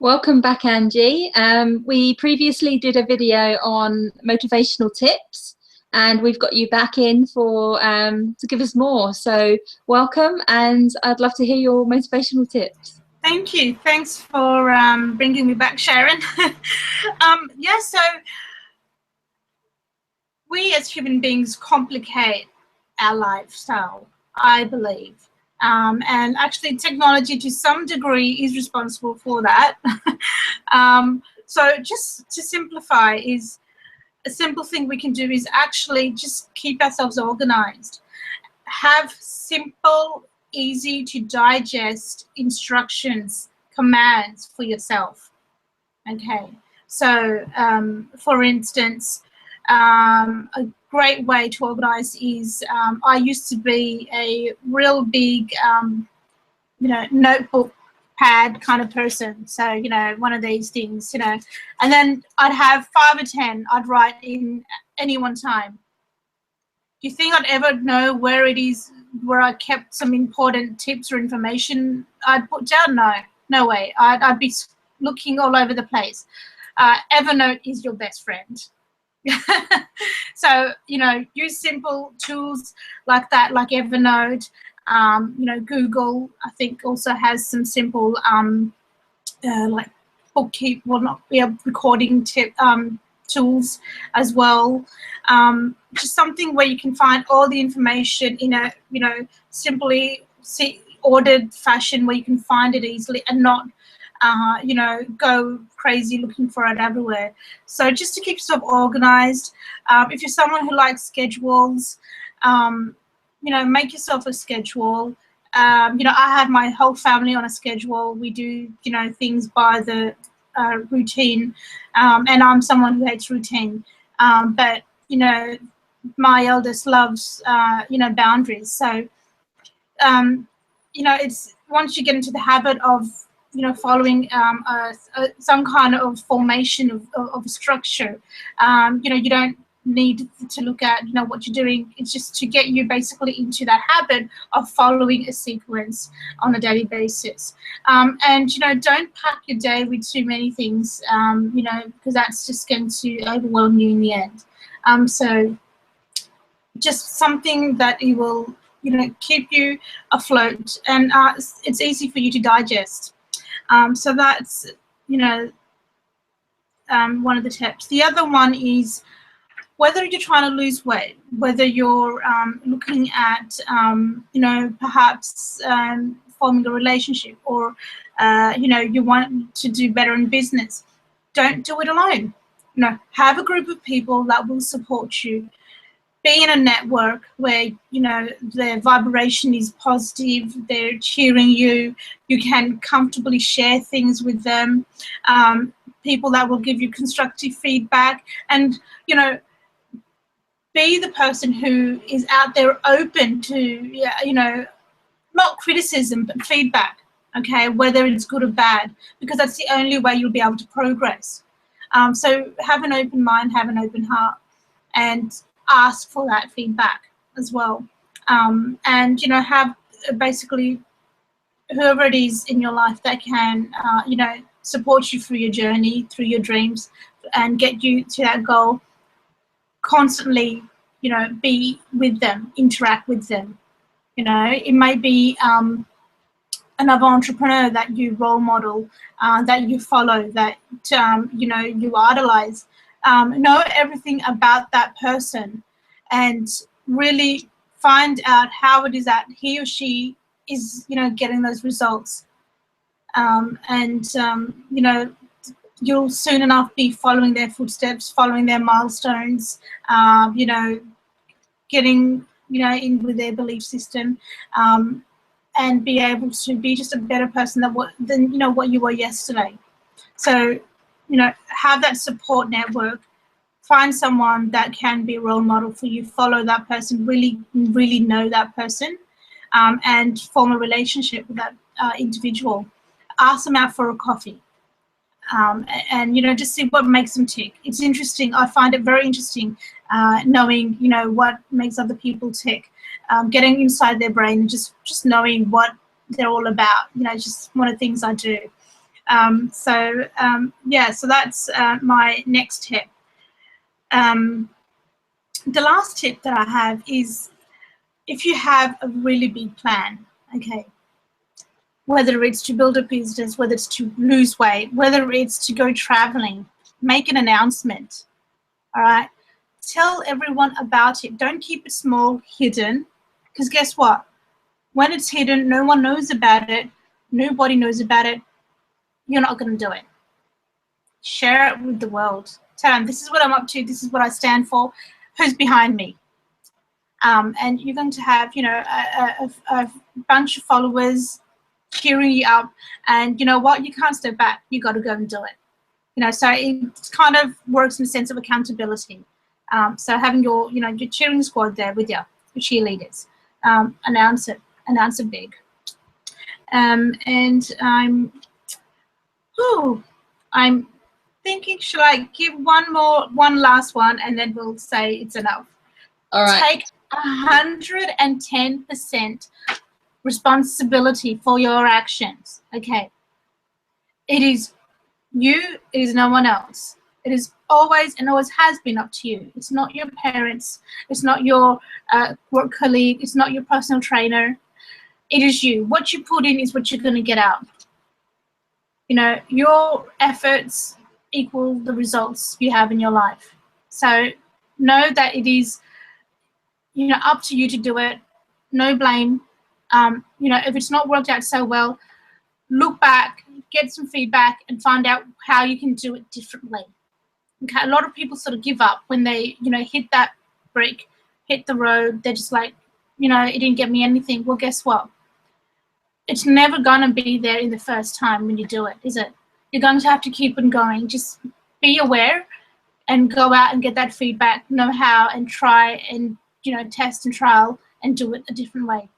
Welcome back, Angie. We previously did a video on motivational tips, and we've got you back in for to give us more. So welcome, and I'd love to hear your motivational tips. Thank you. Thanks for bringing me back, Sharon. Yeah, so we as human beings complicate our lifestyle, I believe. And actually technology to some degree is responsible for that. So just to simplify, is a simple thing we can do is actually just keep ourselves organized. Have simple, easy to digest instructions, commands for yourself. Okay, so for instance, a great way to organize is I used to be a real big notebook pad kind of person, so one of these things, and then I'd have 5 or 10 I'd write in any one time. Do you think I'd ever know where it is where I kept some important tips or information I'd put down? No way. I'd be looking all over the place. Evernote is your best friend. So use simple tools like that, like Evernote. Google I think also has some simple like recording tools as well. Just something where you can find all the information in a simply ordered fashion, where you can find it easily and not go crazy looking for it everywhere. So just to keep yourself organized. If you're someone who likes schedules, make yourself a schedule. I have my whole family on a schedule. We do things by the routine, and I'm someone who hates routine, but my eldest loves boundaries. So it's once you get into the habit of following some kind of formation of structure, you don't need to look at what you're doing. It's just to get you basically into that habit of following a sequence on a daily basis. And don't pack your day with too many things, because that's just going to overwhelm you in the end. So just something that it will keep you afloat, and it's easy for you to digest. So that's one of the tips. The other one is, whether you're trying to lose weight, whether you're looking at perhaps forming a relationship, or you want to do better in business, don't do it alone. Have a group of people that will support you. Be in a network where their vibration is positive, they're cheering you, you can comfortably share things with them, people that will give you constructive feedback, and be the person who is out there open to not criticism but feedback, okay, whether it's good or bad, because that's the only way you'll be able to progress. So have an open mind, have an open heart, and ask for that feedback as well. And have basically whoever it is in your life that can support you through your journey, through your dreams, and get you to that goal. Constantly be with them, interact with them. It may be another entrepreneur that you role model, that you follow, that you idolize. Know everything about that person, and really find out how it is that he or she is getting those results, and you'll soon enough be following their footsteps, following their milestones, getting in with their belief system, and be able to be just a better person than what you were yesterday. So have that support network. Find someone that can be a role model for you. Follow that person. Really know that person, and form a relationship with that individual. Ask them out for a coffee. And just see what makes them tick. It's interesting. I find it very interesting knowing what makes other people tick, getting inside their brain and just knowing what they're all about. Just one of the things I do. Yeah, so that's my next tip. The last tip that I have is, if you have a really big plan, okay, whether it's to build a business, whether it's to lose weight, whether it's to go traveling, make an announcement, all right? Tell everyone about it. Don't keep it small, hidden, because guess what? When it's hidden, no one knows about it, nobody knows about it, you're not going to do it. Share it with the world. Tell them, this is what I'm up to, this is what I stand for, who's behind me. And you're going to have, you know, a bunch of followers cheering you up, and you know what, you can't step back, you got to go and do it, you know. So it kind of works in a sense of accountability. So having your, you know, your cheering squad there with you, your cheerleaders, announce it big. And I'm thinking, should I give one last one, and then we'll say it's enough. All right. Take 110% responsibility for your actions. Okay. It is you, it is no one else. It is always and always has been up to you. It's not your parents, it's not your work colleague, it's not your personal trainer. It is you. What you put in is what you're going to get out. You know, your efforts equal the results you have in your life. So know that it is, you know, up to you to do it. No blame. You know, if it's not worked out so well, look back, get some feedback, and find out how you can do it differently. Okay, a lot of people sort of give up when they, you know, hit that brick, hit the road. They're just like, you know, it didn't get me anything. Well, guess what? It's never going to be there in the first time when you do it, is it? You're going to have to keep on going. Just be aware and go out and get that feedback, know how, and try and, you know, test and trial and do it a different way.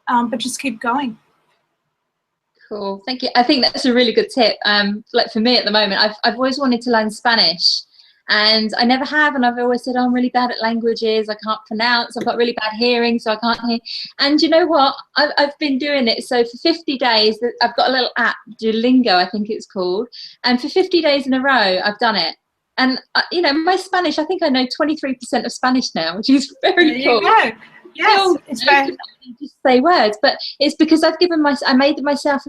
But just keep going. Cool, thank you. I think that's a really good tip. Like for me at the moment, I've always wanted to learn Spanish, and I never have, and I've always said, oh, I'm really bad at languages, I can't pronounce, I've got really bad hearing, so I can't hear. And you know what, I've been doing it. So for 50 days, I've got a little app, Duolingo I think it's called, and for 50 days in a row I've done it. And you know, my Spanish, I think I know 23% of Spanish now, which is very cool. There you go. Yes, it's very. Just say words, but it's because I made myself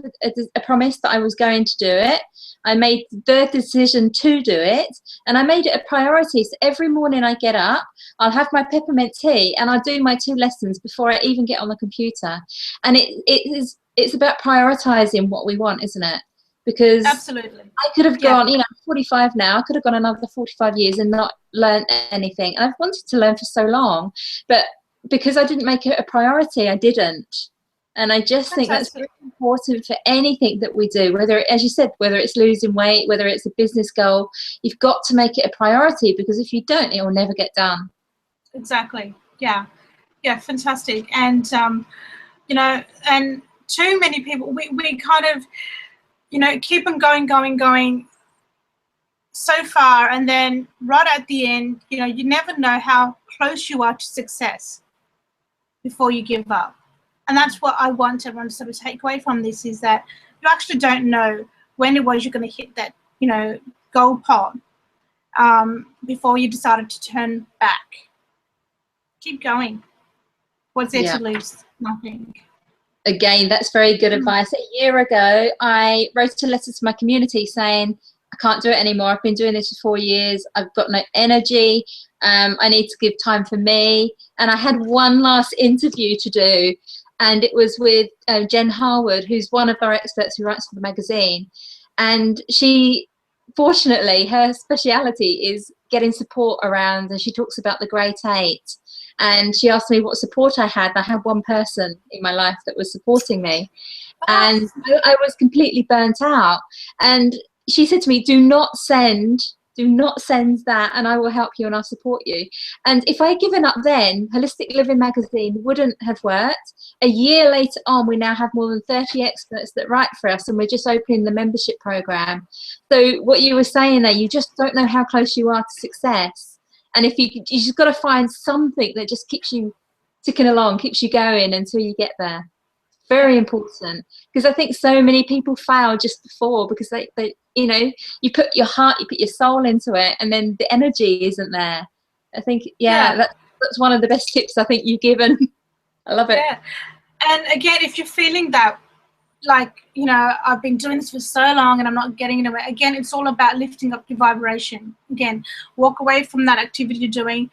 a promise that I was going to do it. I made the decision to do it, and I made it a priority. So every morning I get up, I'll have my peppermint tea, and I'll do my 2 lessons before I even get on the computer. And it's about prioritizing what we want, isn't it? Because absolutely, I could have gone, you know, I'm 45 now, I could have gone another 45 years and not learned anything. And I've wanted to learn for so long, but because I didn't make it a priority, I didn't. And I just think that's really important for anything that we do, whether, as you said, whether it's losing weight, whether it's a business goal, you've got to make it a priority, because if you don't, it will never get done. Exactly. Yeah. Yeah, fantastic. And, you know, and too many people, we kind of, you know, keep on going so far, and then right at the end, you know, you never know how close you are to success before you give up. And that's what I want everyone to sort of take away from this, is that you actually don't know when it was you're going to hit that, you know, goal pot before you decided to turn back. Keep going. What's there to lose? Nothing. Again, that's very good advice. A year ago, I wrote a letter to my community saying, I can't do it anymore. I've been doing this for 4 years. I've got no energy. I need to give time for me. And I had one last interview to do. And it was with Jen Harwood, who's one of our experts who writes for the magazine. And she, fortunately, her speciality is getting support around. And she talks about the Great 8. And she asked me what support I had. I had one person in my life that was supporting me. And I was completely burnt out. And she said to me, do not send that, and I will help you and I'll support you. And if I had given up then, Holistic Living magazine wouldn't have worked. A year later on, we now have more than 30 experts that write for us, and we're just opening the membership program. So what you were saying there, you just don't know how close you are to success. And if you just got to find something that just keeps you ticking along, keeps you going until you get there. very important, because I think so many people fail just before because they you know, you put your heart, you put your soul into it, and then the energy isn't there. I think, yeah, that's one of the best tips I think you've given. I love it. Yeah. And again, if you're feeling that, like, you know, I've been doing this for so long and I'm not getting anywhere, again, it's all about lifting up your vibration. Again, walk away from that activity you're doing.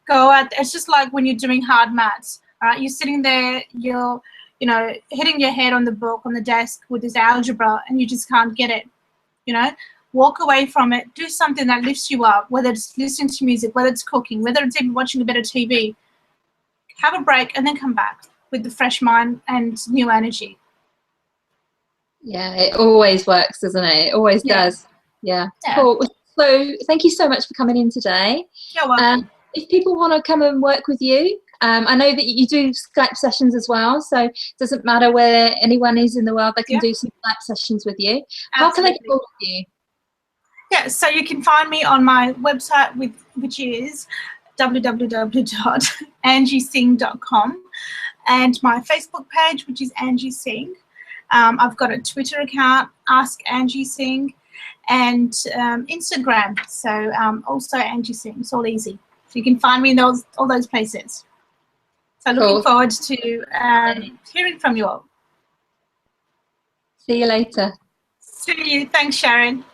Go out. It's just like when you're doing hard maths. All right, you're sitting there, you're, you know, hitting your head on the book, on the desk with this algebra, and you just can't get it. You know, walk away from it. Do something that lifts you up, whether it's listening to music, whether it's cooking, whether it's even watching a bit of TV. Have a break and then come back with the fresh mind and new energy. Yeah, it always works, doesn't it? It always does. Yeah. Cool. So thank you so much for coming in today. You're welcome. If people want to come and work with you, I know that you do Skype sessions as well, so it doesn't matter where anyone is in the world, they can do some Skype sessions with you. How can they get hold of you? Yeah, so you can find me on my website, which is www.angiesingh.com, and my Facebook page, which is Angie Singh. I've got a Twitter account, Ask Angie Singh, and Instagram, so also Angie Singh. It's all easy. So you can find me in all those places. So looking forward to hearing from you all. See you later. See you. Thanks, Sharon.